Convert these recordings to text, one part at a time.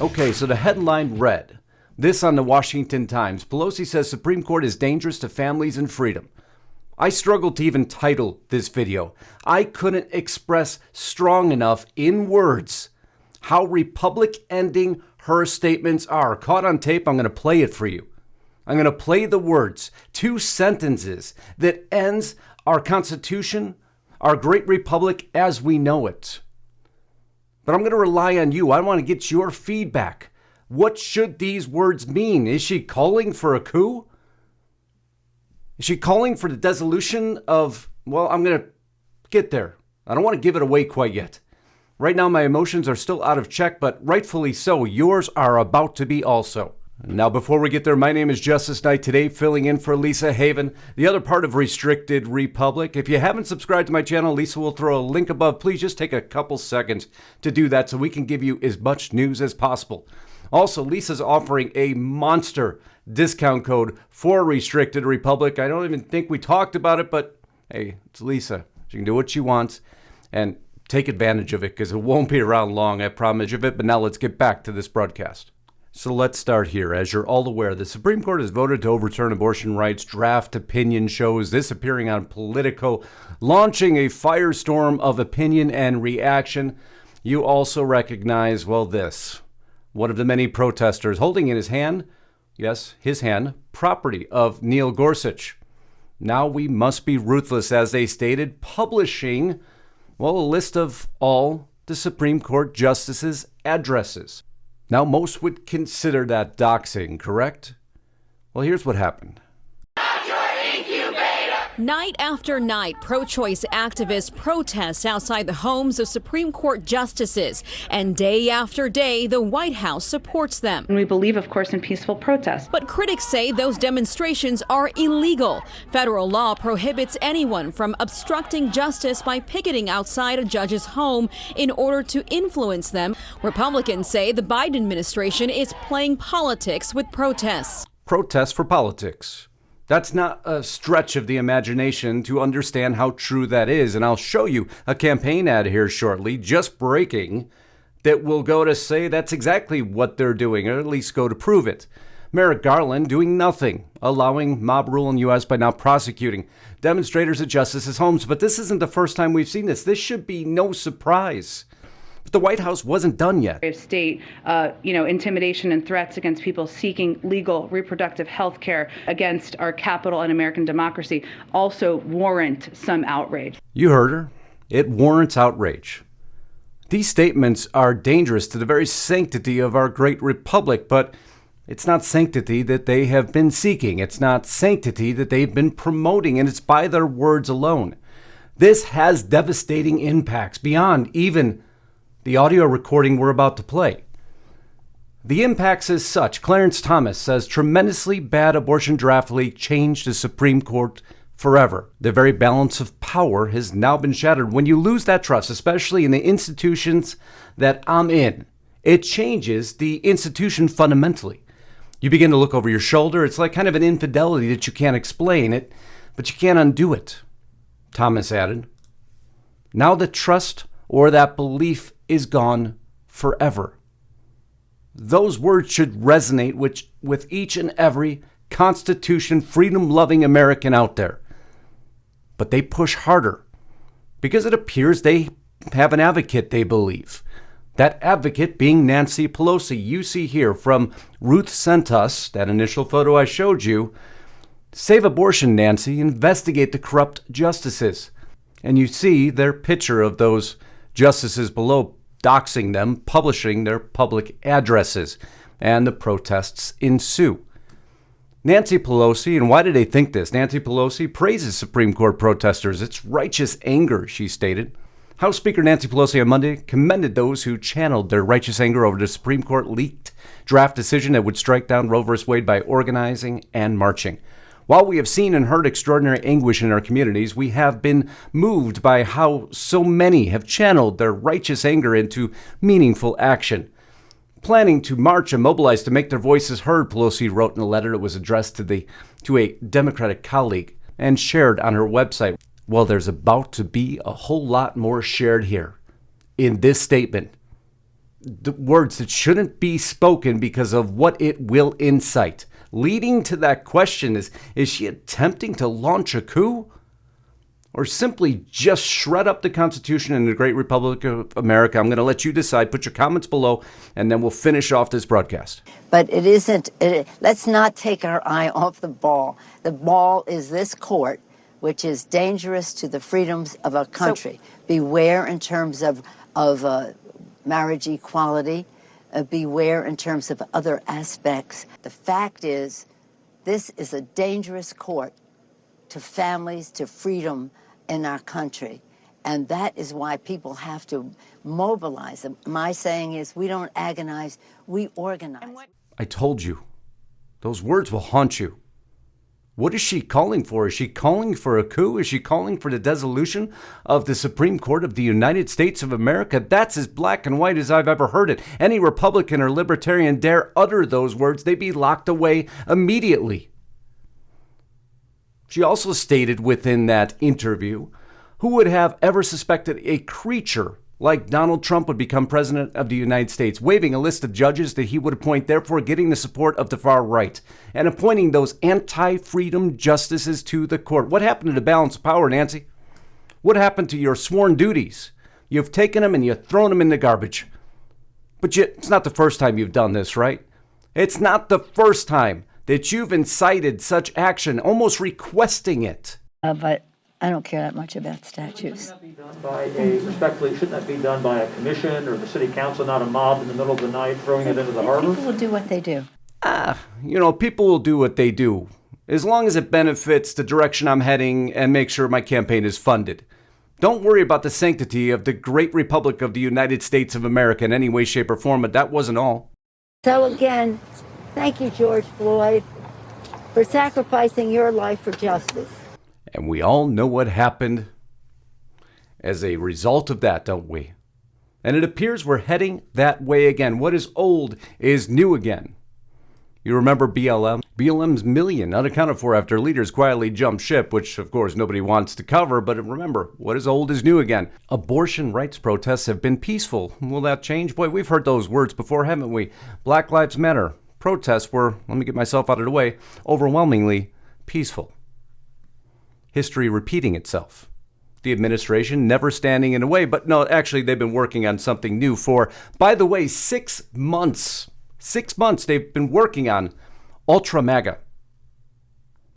Okay, so the headline read, this on the Washington Times, Pelosi says Supreme Court is dangerous to families and freedom. I struggled to even title this video. I couldn't express strong enough in words how Republic-ending her statements are. Caught on tape, I'm going to play it for you. I'm going to play the words, 2 sentences that ends our Constitution, our great republic as we know it. But I'm going to rely on you. I want to get your feedback. What should these words mean? Is she calling for a coup? Is she calling for the dissolution of, well, I'm going to get there. I don't want to give it away quite yet. Right now, my emotions are still out of check, but rightfully so. Yours are about to be also. Now, before we get there, my name is Justice Knight, today filling in for Lisa Haven, the other part of Restricted Republic. If you haven't subscribed to my channel, Lisa will throw a link above. Please just take a couple seconds to do that so we can give you as much news as possible. Also, Lisa's offering a monster discount code for Restricted Republic. I don't even think we talked about it, but hey, it's Lisa. She can do what she wants and take advantage of it because it won't be around long, I promise you it. But now let's get back to this broadcast. So let's start here. As you're all aware, the Supreme Court has voted to overturn abortion rights. Draft opinion shows this appearing on Politico, launching a firestorm of opinion and reaction. You also recognize, well, this. One of the many protesters holding in his hand, yes, his hand, property of Neil Gorsuch. Now we must be ruthless, as they stated, publishing, well, a list of all the Supreme Court justices' addresses. Now, most would consider that doxing, correct? Well, here's what happened. Night after night, pro-choice activists protest outside the homes of Supreme Court justices, and day after day, the White House supports them. And we believe, of course, in peaceful protest. But critics say those demonstrations are illegal. Federal law prohibits anyone from obstructing justice by picketing outside a judge's home in order to influence them. Republicans say the Biden administration is playing politics with protests. Protests for politics. That's not a stretch of the imagination to understand how true that is. And I'll show you a campaign ad here shortly, just breaking, that will go to say that's exactly what they're doing, or at least go to prove it. Merrick Garland doing nothing, allowing mob rule in the U.S. by not prosecuting demonstrators at justices' homes. But this isn't the first time we've seen this. This should be no surprise. But the White House wasn't done yet. State, intimidation and threats against people seeking legal reproductive health care against our capital and American democracy also warrant some outrage. You heard her. It warrants outrage. These statements are dangerous to the very sanctity of our great republic, but it's not sanctity that they have been seeking. It's not sanctity that they've been promoting, and it's by their words alone. This has devastating impacts beyond even the audio recording we're about to play. The impacts as such, Clarence Thomas says tremendously bad abortion draft leak changed the Supreme Court forever. The very balance of power has now been shattered. When you lose that trust, especially in the institutions that I'm in, it changes the institution fundamentally. You begin to look over your shoulder. It's like kind of an infidelity that you can't explain it, but you can't undo it. Thomas added, now the trust or that belief is gone forever. Those words should resonate with each and every Constitution, freedom-loving American out there. But they push harder because it appears they have an advocate they believe. That advocate being Nancy Pelosi. You see here from Ruth Sent Us, that initial photo I showed you, save abortion, Nancy, investigate the corrupt justices. And you see their picture of those justices below, doxing them, publishing their public addresses, and the protests ensue. Nancy Pelosi, and why did they think this? Nancy Pelosi praises Supreme Court protesters. It's righteous anger, she stated. House Speaker Nancy Pelosi on Monday commended those who channeled their righteous anger over the Supreme Court leaked draft decision that would strike down Roe v. Wade by organizing and marching. While we have seen and heard extraordinary anguish in our communities, we have been moved by how so many have channeled their righteous anger into meaningful action. Planning to march and mobilize to make their voices heard, Pelosi wrote in a letter that was addressed to a Democratic colleague and shared on her website. Well, there's about to be a whole lot more shared here in this statement. the words that shouldn't be spoken because of what it will incite. Leading to that question is she attempting to launch a coup? Or simply just shred up the Constitution and the Great Republic of America? I'm going to let you decide. Put your comments below, and then we'll finish off this broadcast. But it isn't, let's not take our eye off the ball. The ball is this court, which is dangerous to the freedoms of our country. Beware in terms of marriage equality. Beware in terms of other aspects. The fact is, this is a dangerous court to families, to freedom in our country. And that is why people have to mobilize them. My saying is, we don't agonize, we organize. I told you, those words will haunt you. What is she calling for? Is she calling for a coup? Is she calling for the dissolution of the Supreme Court of the United States of America? That's as black and white as I've ever heard it. Any Republican or Libertarian dare utter those words, they'd be locked away immediately. She also stated within that interview, who would have ever suspected a creature like Donald Trump would become president of the United States, waving a list of judges that he would appoint, therefore getting the support of the far right, and appointing those anti-freedom justices to the court. What happened to the balance of power, Nancy? What happened to your sworn duties? You've taken them and you've thrown them in the garbage. But it's not the first time you've done this, right? It's not the first time that you've incited such action, almost requesting it. But I don't care that much about statues. Shouldn't that be done by a commission or the city council, not a mob in the middle of the night throwing it into the harbor? People will do what they do. People will do what they do, as long as it benefits the direction I'm heading and make sure my campaign is funded. Don't worry about the sanctity of the Great Republic of the United States of America in any way, shape, or form, but that wasn't all. So again, thank you, George Floyd, for sacrificing your life for justice. And we all know what happened as a result of that, don't we? And it appears we're heading that way again. What is old is new again. You remember BLM? BLM's million unaccounted for after leaders quietly jumped ship, which of course nobody wants to cover, but remember, what is old is new again. Abortion rights protests have been peaceful. Will that change? Boy, we've heard those words before, haven't we? Black Lives Matter protests were, let me get myself out of the way, overwhelmingly peaceful. History repeating itself. The administration never standing in the way, but no, actually they've been working on something new for, by the way, 6 months. 6 months they've been working on Ultra MAGA.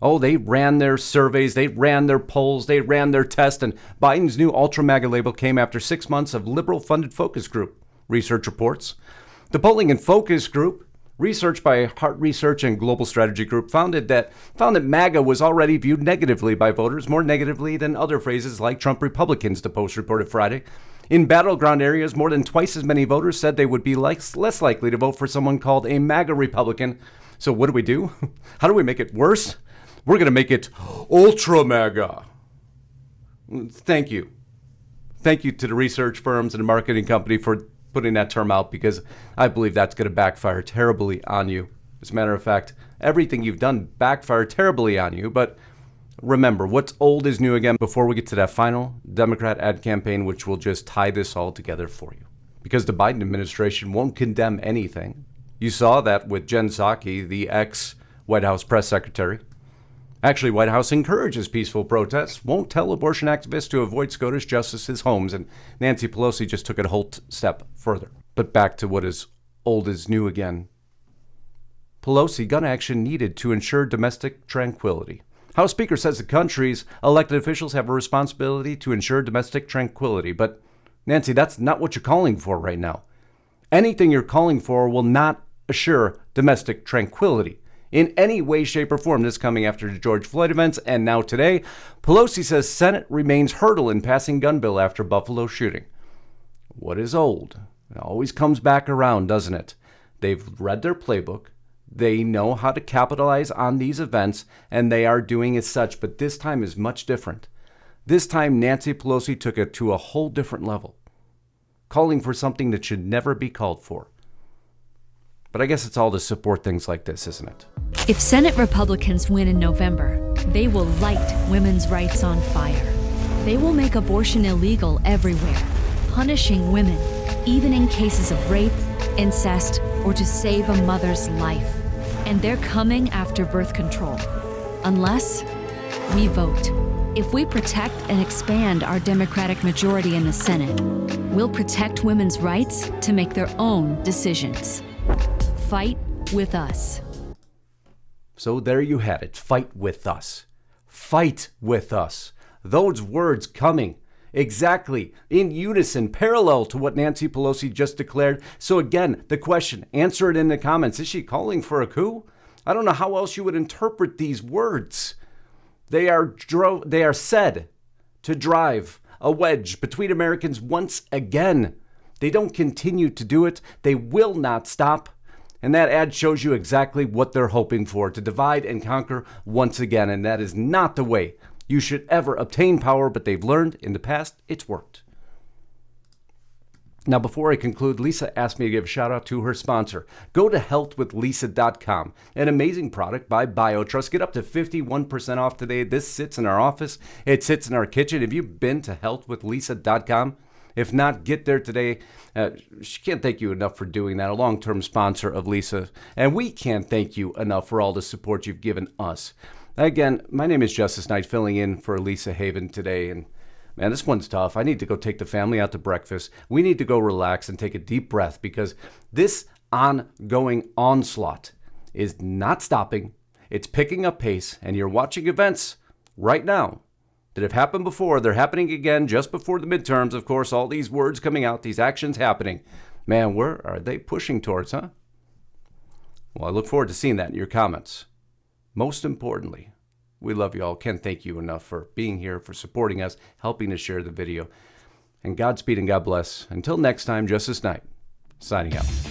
Oh, they ran their surveys, they ran their polls, they ran their tests, and Biden's new Ultra MAGA label came after 6 months of liberal-funded focus group research reports. The polling and focus group, research by Hart Research and Global Strategy Group, found that MAGA was already viewed negatively by voters, more negatively than other phrases like Trump Republicans, the Post reported Friday. In battleground areas, more than twice as many voters said they would be less likely to vote for someone called a MAGA Republican. So what do? How do we make it worse? We're going to make it Ultra MAGA. Thank you. Thank you to the research firms and the marketing company for putting that term out, because I believe that's going to backfire terribly on you. As a matter of fact, everything you've done backfired terribly on you. But remember, what's old is new again before we get to that final Democrat ad campaign, which will just tie this all together for you. Because the Biden administration won't condemn anything. You saw that with Jen Psaki, the ex-White House press secretary. Actually, White House encourages peaceful protests, won't tell abortion activists to avoid Scottish justices' homes, and Nancy Pelosi just took it a whole step further. But back to what is old is new again. Pelosi, gun action needed to ensure domestic tranquility. House Speaker says the country's elected officials have a responsibility to ensure domestic tranquility. But, Nancy, that's not what you're calling for right now. Anything you're calling for will not assure domestic tranquility in any way, shape, or form. This coming after the George Floyd events, and now today, Pelosi says Senate remains hurdle in passing gun bill after Buffalo shooting. What is old? It always comes back around, doesn't it? They've read their playbook. They know how to capitalize on these events, and they are doing as such, but this time is much different. This time, Nancy Pelosi took it to a whole different level, calling for something that should never be called for. But I guess it's all to support things like this, isn't it? If Senate Republicans win in November, they will light women's rights on fire. They will make abortion illegal everywhere, punishing women, even in cases of rape, incest, or to save a mother's life. And they're coming after birth control. Unless we vote. If we protect and expand our Democratic majority in the Senate, we'll protect women's rights to make their own decisions. Fight with us. So there you had it. Fight with us. Fight with us. Those words coming exactly in unison, parallel to what Nancy Pelosi just declared. So again, the question, answer it in the comments. Is she calling for a coup? I don't know how else you would interpret these words. They are said to drive a wedge between Americans once again. They don't continue to do it. They will not stop. And that ad shows you exactly what they're hoping for, to divide and conquer once again. And that is not the way you should ever obtain power, but they've learned in the past it's worked. Now, before I conclude, Lisa asked me to give a shout out to her sponsor. Go to healthwithlisa.com, an amazing product by BioTrust. Get up to 51% off today. This sits in our office. It sits in our kitchen. Have you been to healthwithlisa.com? If not, get there today. She can't thank you enough for doing that, a long-term sponsor of Lisa. And we can't thank you enough for all the support you've given us. Again, my name is Justice Knight, filling in for Lisa Haven today. And man, this one's tough. I need to go take the family out to breakfast. We need to go relax and take a deep breath, because this ongoing onslaught is not stopping. It's picking up pace, and you're watching events right now that have happened before. They're happening again just before the midterms. Of course, all these words coming out, these actions happening. Man, where are they pushing towards, huh? Well, I look forward to seeing that in your comments. Most importantly, we love you all. Can't thank you enough for being here, for supporting us, helping to share the video. And Godspeed and God bless. Until next time, Justice Knight, signing out.